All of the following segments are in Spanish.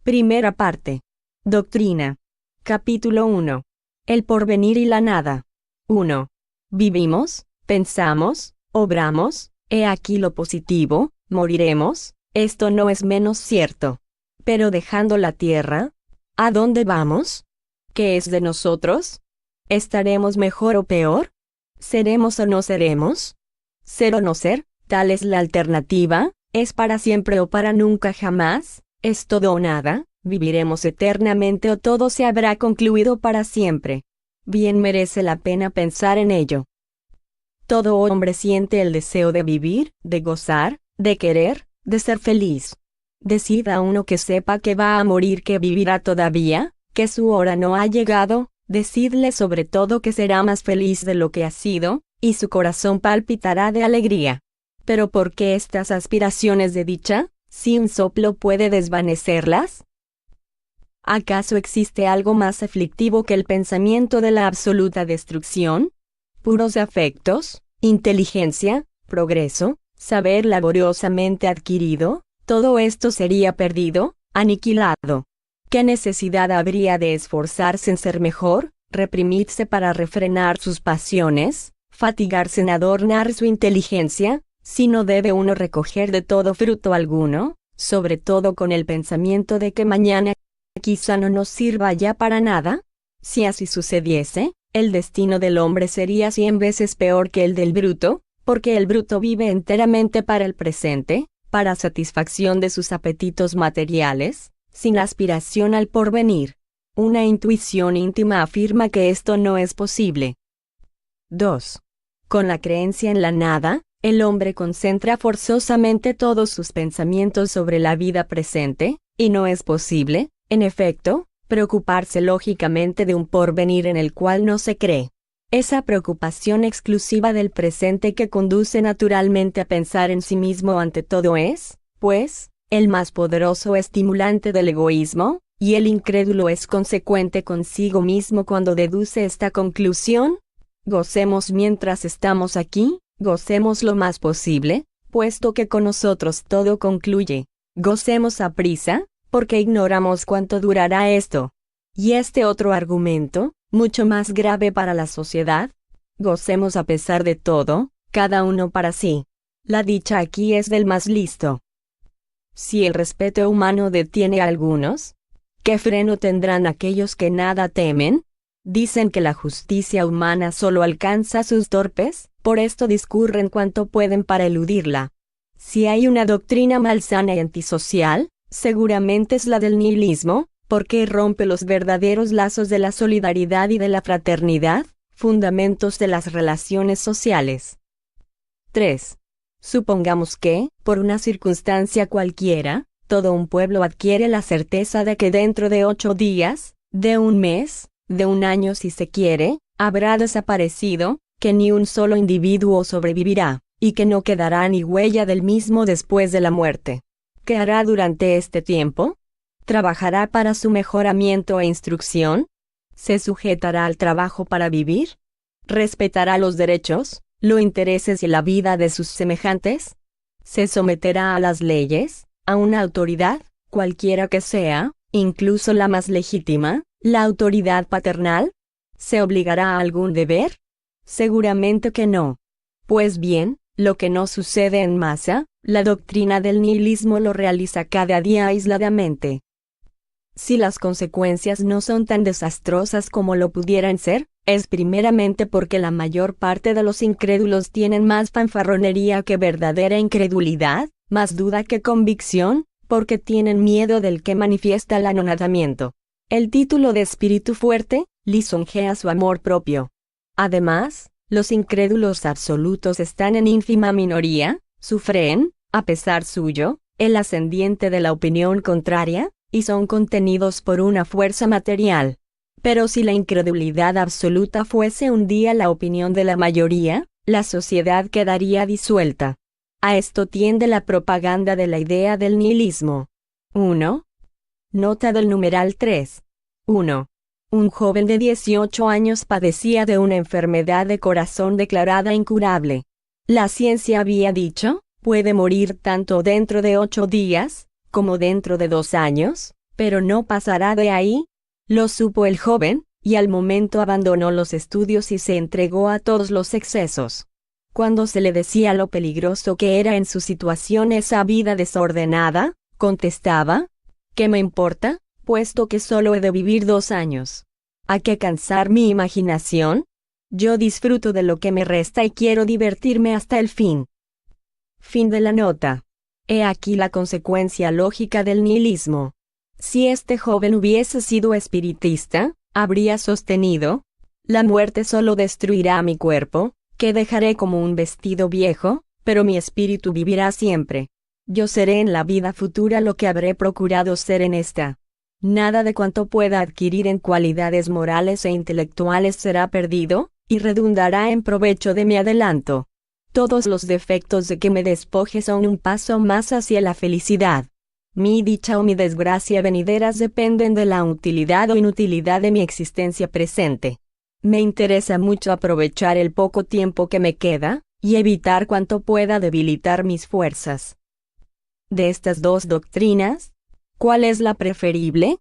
Primera parte. Doctrina. Capítulo 1. El porvenir y la nada. 1. Vivimos, pensamos, obramos, he aquí lo positivo, moriremos, esto no es menos cierto. Pero dejando la tierra, ¿a dónde vamos? ¿Qué es de nosotros? ¿Estaremos mejor o peor? ¿Seremos o no seremos? ¿Ser o no ser? Tal es la alternativa, ¿es para siempre o para nunca jamás? ¿Es todo o nada? ¿Viviremos eternamente o todo se habrá concluido para siempre? Bien merece la pena pensar en ello. Todo hombre siente el deseo de vivir, de gozar, de querer, de ser feliz. Decida uno que sepa que va a morir, que vivirá todavía, que su hora no ha llegado, decidle sobre todo que será más feliz de lo que ha sido, y su corazón palpitará de alegría. Pero ¿por qué estas aspiraciones de dicha, si un soplo puede desvanecerlas? ¿Acaso existe algo más aflictivo que el pensamiento de la absoluta destrucción? Puros afectos, inteligencia, progreso, saber laboriosamente adquirido, todo esto sería perdido, aniquilado. ¿Qué necesidad habría de esforzarse en ser mejor, reprimirse para refrenar sus pasiones, fatigarse en adornar su inteligencia, si no debe uno recoger de todo fruto alguno, sobre todo con el pensamiento de que mañana quizá no nos sirva ya para nada? Si así sucediese, el destino del hombre sería 100 veces peor que el del bruto, porque el bruto vive enteramente para el presente, para satisfacción de sus apetitos materiales, sin aspiración al porvenir. Una intuición íntima afirma que esto no es posible. 2. Con la creencia en la nada, el hombre concentra forzosamente todos sus pensamientos sobre la vida presente, y no es posible, en efecto, preocuparse lógicamente de un porvenir en el cual no se cree. Esa preocupación exclusiva del presente que conduce naturalmente a pensar en sí mismo ante todo es, pues, el más poderoso estimulante del egoísmo, y el incrédulo es consecuente consigo mismo cuando deduce esta conclusión. Gocemos mientras estamos aquí, gocemos lo más posible, puesto que con nosotros todo concluye. Gocemos a prisa, porque ignoramos cuánto durará esto. Y este otro argumento, mucho más grave para la sociedad, gocemos a pesar de todo, cada uno para sí. La dicha aquí es del más listo. Si el respeto humano detiene a algunos, ¿qué freno tendrán aquellos que nada temen? Dicen que la justicia humana solo alcanza a sus torpes, por esto discurren cuanto pueden para eludirla. Si hay una doctrina malsana y antisocial, seguramente es la del nihilismo, porque rompe los verdaderos lazos de la solidaridad y de la fraternidad, fundamentos de las relaciones sociales. 3. Supongamos que, por una circunstancia cualquiera, todo un pueblo adquiere la certeza de que dentro de 8 días, de un mes, de un año si se quiere, habrá desaparecido, que ni un solo individuo sobrevivirá, y que no quedará ni huella del mismo después de la muerte. ¿Qué hará durante este tiempo? ¿Trabajará para su mejoramiento e instrucción? ¿Se sujetará al trabajo para vivir? ¿Respetará los derechos, los intereses y la vida de sus semejantes? ¿Se someterá a las leyes, a una autoridad, cualquiera que sea, incluso la más legítima, la autoridad paternal? ¿Se obligará a algún deber? Seguramente que no. Pues bien, lo que no sucede en masa, la doctrina del nihilismo lo realiza cada día aisladamente. Si las consecuencias no son tan desastrosas como lo pudieran ser, es primeramente porque la mayor parte de los incrédulos tienen más fanfarronería que verdadera incredulidad, más duda que convicción, porque tienen miedo del que manifiesta el anonadamiento. El título de espíritu fuerte lisonjea su amor propio. Además, los incrédulos absolutos están en ínfima minoría, sufren, a pesar suyo, el ascendiente de la opinión contraria, y son contenidos por una fuerza material. Pero si la incredulidad absoluta fuese un día la opinión de la mayoría, la sociedad quedaría disuelta. A esto tiende la propaganda de la idea del nihilismo. 1. Nota del numeral 3. 1. Un joven de 18 años padecía de una enfermedad de corazón declarada incurable. La ciencia había dicho, puede morir tanto dentro de 8 días, como dentro de 2 años, Pero no pasará de ahí. Lo supo el joven, y al momento abandonó los estudios y se entregó a todos los excesos. Cuando se le decía lo peligroso que era en su situación esa vida desordenada, contestaba: ¿qué me importa, puesto que solo he de vivir 2 años? ¿A qué cansar mi imaginación? Yo disfruto de lo que me resta y quiero divertirme hasta el fin. Fin de la nota. He aquí la consecuencia lógica del nihilismo. Si este joven hubiese sido espiritista, habría sostenido: la muerte solo destruirá mi cuerpo, que dejaré como un vestido viejo, pero mi espíritu vivirá siempre. Yo seré en la vida futura lo que habré procurado ser en esta. Nada de cuanto pueda adquirir en cualidades morales e intelectuales será perdido, y redundará en provecho de mi adelanto. Todos los defectos de que me despoje son un paso más hacia la felicidad. Mi dicha o mi desgracia venideras dependen de la utilidad o inutilidad de mi existencia presente. Me interesa mucho aprovechar el poco tiempo que me queda, y evitar cuanto pueda debilitar mis fuerzas. De estas 2 doctrinas, ¿cuál es la preferible?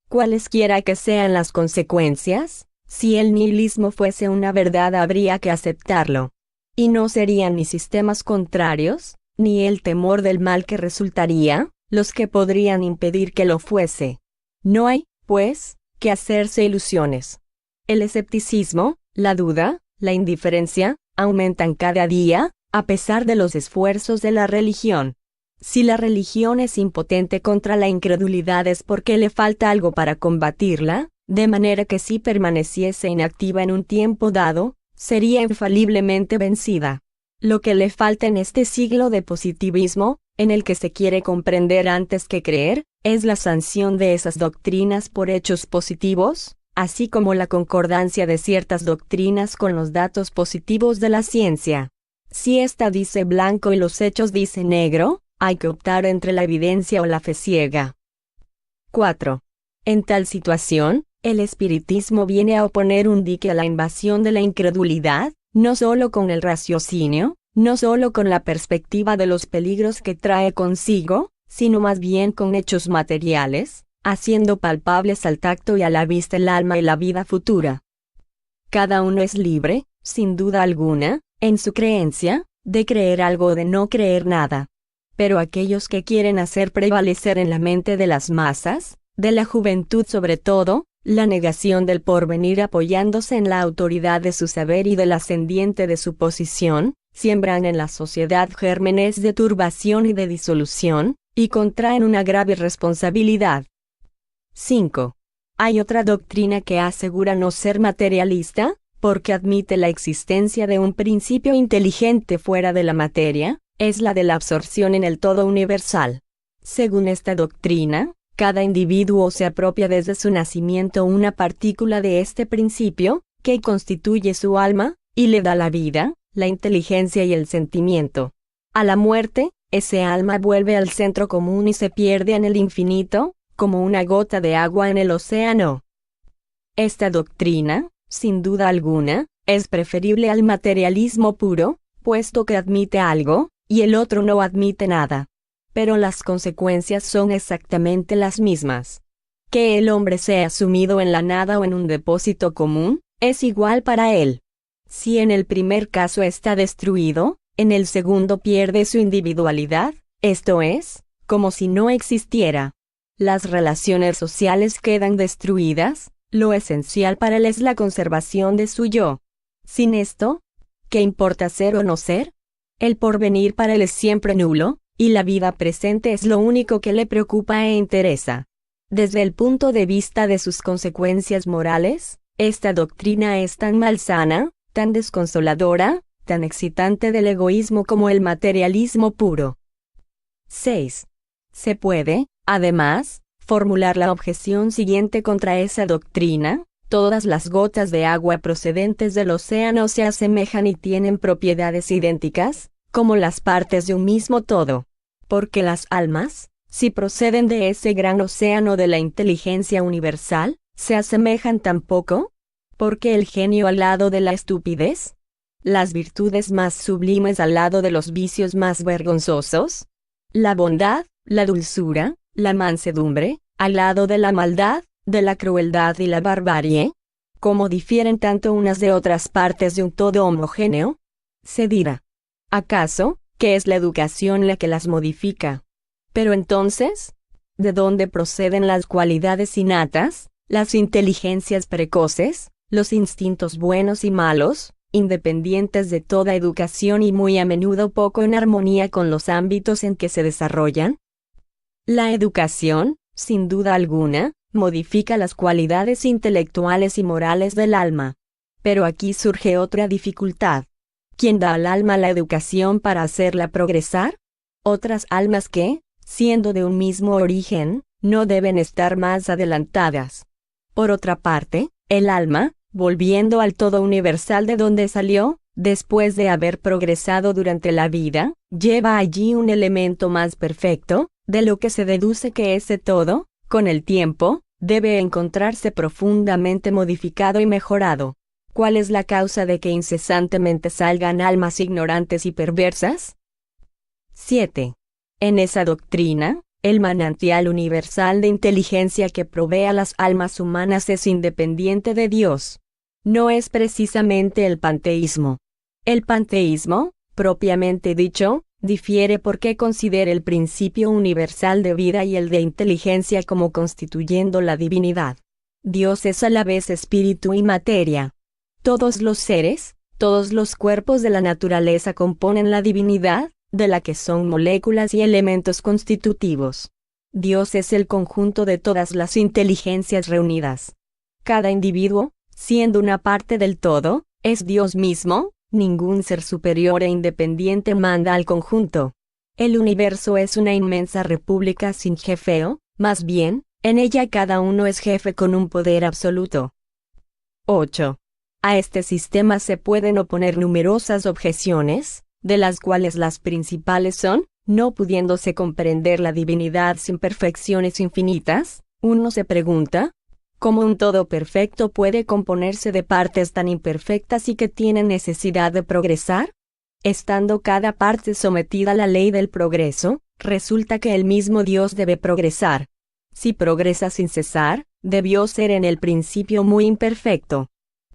Cualesquiera que sean las consecuencias, si el nihilismo fuese una verdad habría que aceptarlo. Y no serían ni sistemas contrarios, ni el temor del mal que resultaría, los que podrían impedir que lo fuese. No hay, pues, que hacerse ilusiones. El escepticismo, la duda, la indiferencia, aumentan cada día, a pesar de los esfuerzos de la religión. Si la religión es impotente contra la incredulidad es porque le falta algo para combatirla, de manera que si permaneciese inactiva en un tiempo dado, sería infaliblemente vencida. Lo que le falta en este siglo de positivismo, en el que se quiere comprender antes que creer, es la sanción de esas doctrinas por hechos positivos, así como la concordancia de ciertas doctrinas con los datos positivos de la ciencia. Si ésta dice blanco y los hechos dicen negro, hay que optar entre la evidencia o la fe ciega. 4. En tal situación, el espiritismo viene a oponer un dique a la invasión de la incredulidad, no solo con el raciocinio, no solo con la perspectiva de los peligros que trae consigo, sino más bien con hechos materiales, haciendo palpables al tacto y a la vista el alma y la vida futura. Cada uno es libre, sin duda alguna, en su creencia, de creer algo o de no creer nada. Pero aquellos que quieren hacer prevalecer en la mente de las masas, de la juventud sobre todo, la negación del porvenir apoyándose en la autoridad de su saber y del ascendiente de su posición, siembran en la sociedad gérmenes de turbación y de disolución, y contraen una grave responsabilidad. 5. Hay otra doctrina que asegura no ser materialista, porque admite la existencia de un principio inteligente fuera de la materia, es la de la absorción en el todo universal. Según esta doctrina, cada individuo se apropia desde su nacimiento una partícula de este principio, que constituye su alma, y le da la vida, la inteligencia y el sentimiento. A la muerte, ese alma vuelve al centro común y se pierde en el infinito, como una gota de agua en el océano. Esta doctrina, sin duda alguna, es preferible al materialismo puro, puesto que admite algo, y el otro no admite nada. Pero las consecuencias son exactamente las mismas. Que el hombre sea sumido en la nada o en un depósito común, es igual para él. Si en el primer caso está destruido, en el segundo pierde su individualidad, esto es, como si no existiera. Las relaciones sociales quedan destruidas, lo esencial para él es la conservación de su yo. Sin esto, ¿qué importa ser o no ser? El porvenir para él es siempre nulo, y la vida presente es lo único que le preocupa e interesa. Desde el punto de vista de sus consecuencias morales, esta doctrina es tan malsana, tan desconsoladora, tan excitante del egoísmo como el materialismo puro. 6. Se puede, además, formular la objeción siguiente contra esa doctrina: todas las gotas de agua procedentes del océano se asemejan y tienen propiedades idénticas, como las partes de un mismo todo. Porque las almas, si proceden de ese gran océano de la inteligencia universal, se asemejan tampoco. Porque el genio al lado de la estupidez, las virtudes más sublimes al lado de los vicios más vergonzosos, la bondad, la dulzura, la mansedumbre, al lado de la maldad, de la crueldad y la barbarie? ¿Cómo difieren tanto unas de otras partes de un todo homogéneo? Se dirá. ¿Acaso, que es la educación la que las modifica? Pero entonces, ¿de dónde proceden las cualidades innatas, las inteligencias precoces, los instintos buenos y malos, independientes de toda educación y muy a menudo poco en armonía con los ámbitos en que se desarrollan? La educación, sin duda alguna, modifica las cualidades intelectuales y morales del alma. Pero aquí surge otra dificultad. ¿Quién da al alma la educación para hacerla progresar? Otras almas que, siendo de un mismo origen, no deben estar más adelantadas. Por otra parte, el alma, volviendo al todo universal de donde salió, después de haber progresado durante la vida, lleva allí un elemento más perfecto, de lo que se deduce que ese todo, con el tiempo, debe encontrarse profundamente modificado y mejorado. ¿Cuál es la causa de que incesantemente salgan almas ignorantes y perversas? 7. En esa doctrina, el manantial universal de inteligencia que provee a las almas humanas es independiente de Dios. No es precisamente el panteísmo. El panteísmo, propiamente dicho, difiere porque considera el principio universal de vida y el de inteligencia como constituyendo la divinidad. Dios es a la vez espíritu y materia. Todos los seres, todos los cuerpos de la naturaleza componen la divinidad, de la que son moléculas y elementos constitutivos. Dios es el conjunto de todas las inteligencias reunidas. Cada individuo, siendo una parte del todo, es Dios mismo. Ningún ser superior e independiente manda al conjunto. El universo es una inmensa república sin jefeo, más bien, en ella cada uno es jefe con un poder absoluto. 8. A este sistema se pueden oponer numerosas objeciones, de las cuales las principales son, no pudiéndose comprender la divinidad sin perfecciones infinitas, uno se pregunta, ¿cómo un todo perfecto puede componerse de partes tan imperfectas y que tienen necesidad de progresar? Estando cada parte sometida a la ley del progreso, resulta que el mismo Dios debe progresar. Si progresa sin cesar, debió ser en el principio muy imperfecto.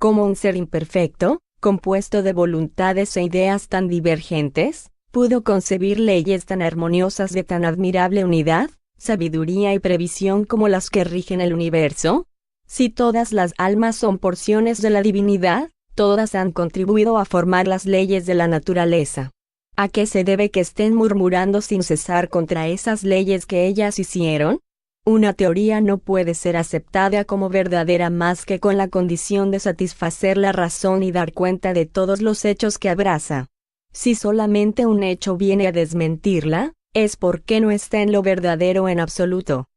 Como un ser imperfecto, compuesto de voluntades e ideas tan divergentes, pudo concebir leyes tan armoniosas de tan admirable unidad, sabiduría y previsión como las que rigen el universo. Si todas las almas son porciones de la divinidad, todas han contribuido a formar las leyes de la naturaleza. ¿A qué se debe que estén murmurando sin cesar contra esas leyes que ellas hicieron? Una teoría no puede ser aceptada como verdadera más que con la condición de satisfacer la razón y dar cuenta de todos los hechos que abraza. Si solamente un hecho viene a desmentirla, es porque no está en lo verdadero en absoluto.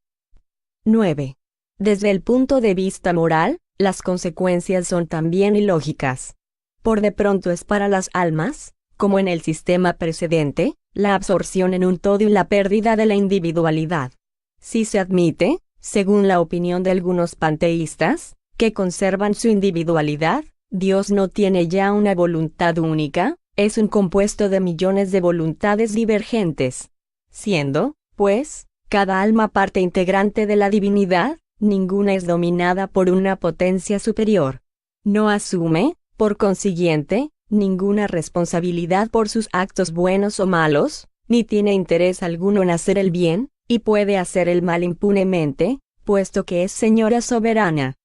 9. Desde el punto de vista moral, las consecuencias son también ilógicas. Por de pronto es para las almas, como en el sistema precedente, la absorción en un todo y la pérdida de la individualidad. Si se admite, según la opinión de algunos panteístas, que conservan su individualidad, Dios no tiene ya una voluntad única, es un compuesto de millones de voluntades divergentes. Siendo, pues, cada alma parte integrante de la divinidad, ninguna es dominada por una potencia superior. No asume, por consiguiente, ninguna responsabilidad por sus actos buenos o malos, ni tiene interés alguno en hacer el bien, y puede hacer el mal impunemente, puesto que es señora soberana.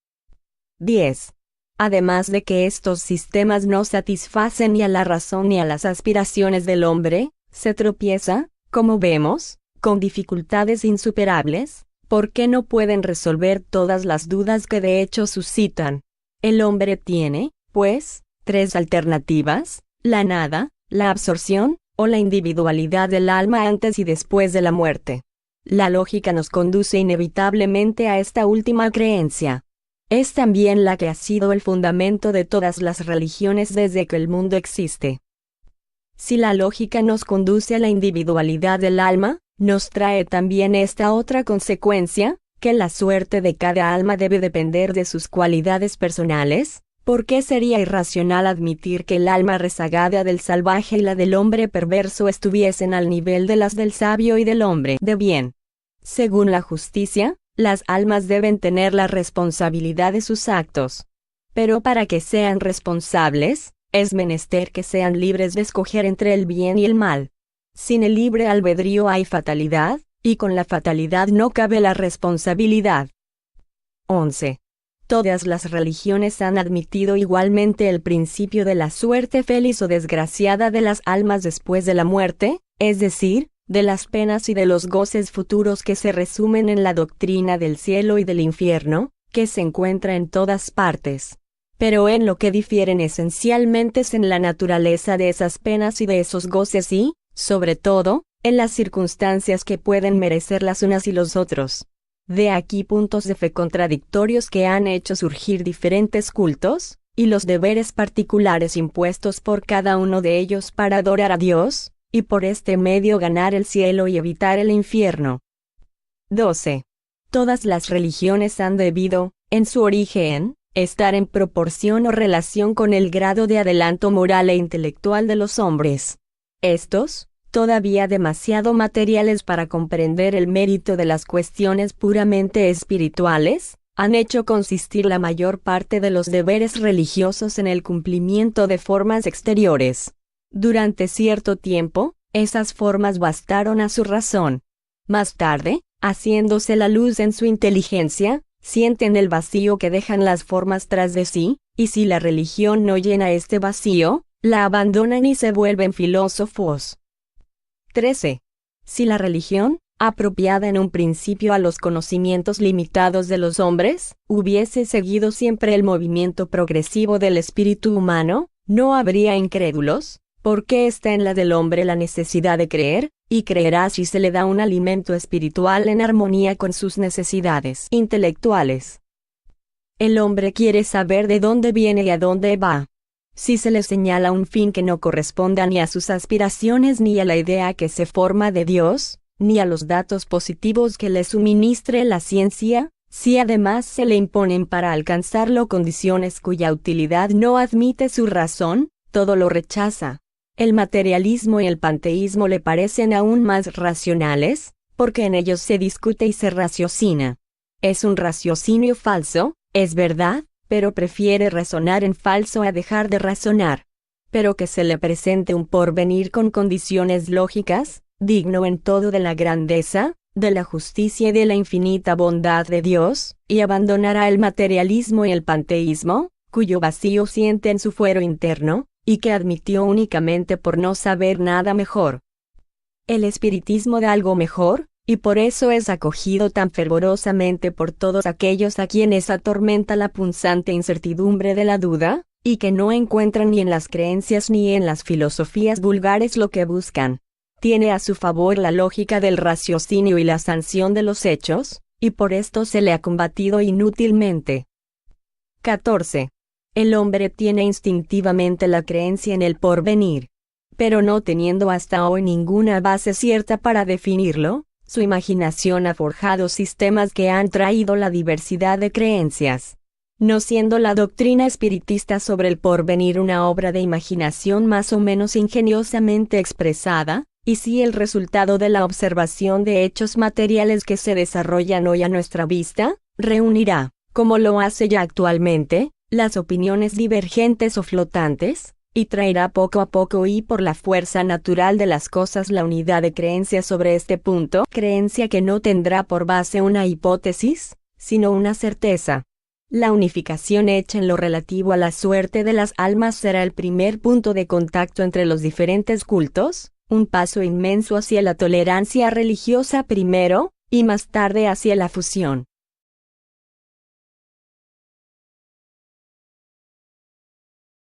10. Además de que estos sistemas no satisfacen ni a la razón ni a las aspiraciones del hombre, se tropieza, como vemos, con dificultades insuperables, porque no pueden resolver todas las dudas que de hecho suscitan. El hombre tiene, pues, tres alternativas: la nada, la absorción, o la individualidad del alma antes y después de la muerte. La lógica nos conduce inevitablemente a esta última creencia. Es también la que ha sido el fundamento de todas las religiones desde que el mundo existe. Si la lógica nos conduce a la individualidad del alma, nos trae también esta otra consecuencia, que la suerte de cada alma debe depender de sus cualidades personales, porque sería irracional admitir que el alma rezagada del salvaje y la del hombre perverso estuviesen al nivel de las del sabio y del hombre de bien. Según la justicia, las almas deben tener la responsabilidad de sus actos. Pero para que sean responsables, es menester que sean libres de escoger entre el bien y el mal. Sin el libre albedrío hay fatalidad, y con la fatalidad no cabe la responsabilidad. 11. Todas las religiones han admitido igualmente el principio de la suerte feliz o desgraciada de las almas después de la muerte, es decir, de las penas y de los goces futuros que se resumen en la doctrina del cielo y del infierno, que se encuentra en todas partes. Pero en lo que difieren esencialmente es en la naturaleza de esas penas y de esos goces y, sobre todo, en las circunstancias que pueden merecer las unas y los otros. De aquí puntos de fe contradictorios que han hecho surgir diferentes cultos, y los deberes particulares impuestos por cada uno de ellos para adorar a Dios, y por este medio ganar el cielo y evitar el infierno. 12. Todas las religiones han debido, en su origen, estar en proporción o relación con el grado de adelanto moral e intelectual de los hombres. Estos, todavía demasiado materiales para comprender el mérito de las cuestiones puramente espirituales, han hecho consistir la mayor parte de los deberes religiosos en el cumplimiento de formas exteriores. Durante cierto tiempo, esas formas bastaron a su razón. Más tarde, haciéndose la luz en su inteligencia, sienten el vacío que dejan las formas tras de sí, y si la religión no llena este vacío, la abandonan y se vuelven filósofos. 13. Si la religión, apropiada en un principio a los conocimientos limitados de los hombres, hubiese seguido siempre el movimiento progresivo del espíritu humano, no habría incrédulos, porque está en la del hombre la necesidad de creer, y creerá si se le da un alimento espiritual en armonía con sus necesidades intelectuales. El hombre quiere saber de dónde viene y a dónde va. Si se le señala un fin que no corresponda ni a sus aspiraciones ni a la idea que se forma de Dios, ni a los datos positivos que le suministre la ciencia, si además se le imponen para alcanzarlo condiciones cuya utilidad no admite su razón, todo lo rechaza. El materialismo y el panteísmo le parecen aún más racionales, porque en ellos se discute y se raciocina. Es un raciocinio falso, es verdad, pero prefiere razonar en falso a dejar de razonar. Pero que se le presente un porvenir con condiciones lógicas, digno en todo de la grandeza, de la justicia y de la infinita bondad de Dios, y abandonará el materialismo y el panteísmo, cuyo vacío siente en su fuero interno, y que admitió únicamente por no saber nada mejor. El espiritismo da algo mejor, y por eso es acogido tan fervorosamente por todos aquellos a quienes atormenta la punzante incertidumbre de la duda, y que no encuentran ni en las creencias ni en las filosofías vulgares lo que buscan. Tiene a su favor la lógica del raciocinio y la sanción de los hechos, y por esto se le ha combatido inútilmente. 14. El hombre tiene instintivamente la creencia en el porvenir. Pero no teniendo hasta hoy ninguna base cierta para definirlo, su imaginación ha forjado sistemas que han traído la diversidad de creencias. No siendo la doctrina espiritista sobre el porvenir una obra de imaginación más o menos ingeniosamente expresada, y sí el resultado de la observación de hechos materiales que se desarrollan hoy a nuestra vista, reunirá, como lo hace ya actualmente, las opiniones divergentes o flotantes, y traerá poco a poco y por la fuerza natural de las cosas la unidad de creencia sobre este punto, creencia que no tendrá por base una hipótesis, sino una certeza. La unificación hecha en lo relativo a la suerte de las almas será el primer punto de contacto entre los diferentes cultos, un paso inmenso hacia la tolerancia religiosa primero, y más tarde hacia la fusión.